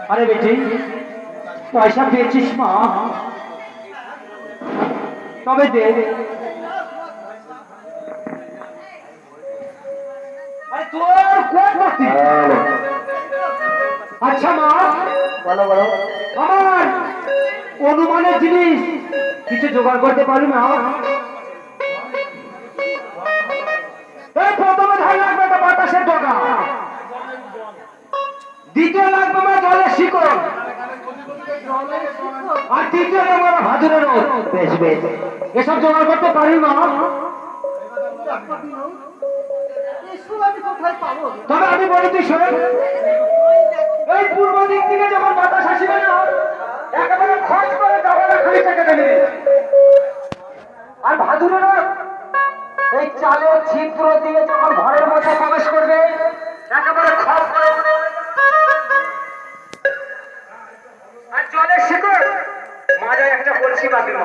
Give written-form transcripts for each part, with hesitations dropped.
अरे बेटी पैसा पेয়েছিস মা তবে দে আরে তোর কোন করছিস আচ্ছা মা বলো বলো আমার অনুমানের জিনিস কিছু জোগাড় করতে পারি না এই প্রথমে ধান লাগবে তো বাতাসের টাকা দ্বিতীয় লাগবে আমার জলের শিকড় আর তৃতীয় আমার ভাজুরের রোদ বেশ বেশ এসব জোগাড় করতে পারি না তবে আমি বলি তুই শোন এই পূর্ব দিক থেকে যখন বাতাস আসিবে না একেবারে খোঁজ করে জবানা খালি থেকে দেবে আর ভাজুরের রোদ এই চালের ছিদ্র দিয়ে যখন ঘরের মধ্যে প্রবেশ করবে একেবারে খোঁজ করে আর জলের শিকড় মাঝে একটা কলসি বাঁধল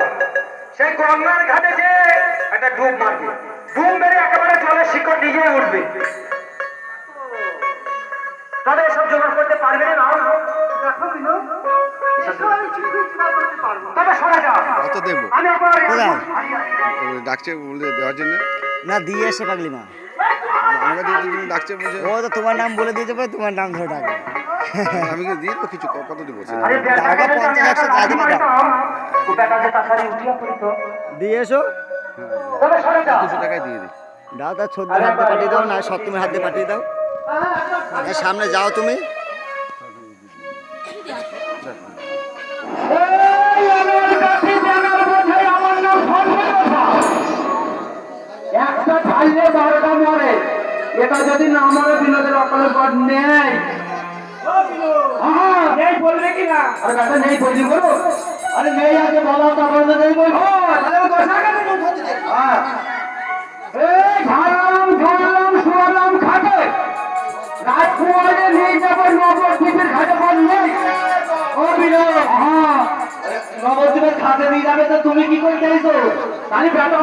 সেই গঙ্গার ঘাটে যে একটা ডুব মারবে ডুব মেরে একেবারে জলের শিকড় নিজেই উঠবে তবে এসব জোগাড় করতে পারবে না তবে শোনা যাও আমি ডাকছে বলে দেওয়ার জন্য না দিয়ে এসে পাগলি মা আমাকে দিয়ে ডাকছে বলছে ও তো তোমার নাম বলে দিয়েছে পরে তোমার নাম ধরে ডাকবে আমি কি দিয়ে দেবো কিছু কত দিব আগে 50 100 যা দিবে দাও দিয়ে এসো তবে শোনা যাও 200 টাকায় দিয়ে দিই দাও তার 14 হাতে পাঠিয়ে দাও না সপ্তমী হাতে পাঠিয়ে দাও সামনে যাও তুমি একটা ঢাললে 12টা মরে এটা যদি না মরে বিনোদের অকালের পর নেই নেই বলবে কি না আরে বেটা নেই বলবি বলো আরে নেই আগে বলো তারপর নেই বলবো তাহলে দশা কেন বলতে হ্যাঁ এই ঘালাম ঘালাম শুয়ালাম খাটে রাত কুয়ারে নিয়ে যাবো নবদ্বীপের ঘাটে বললে ও বিনোদ হ্যাঁ নবদ্বীপের ঘাটে নিয়ে যাবে তো তুমি কি করে চাইছো তাহলে বেটা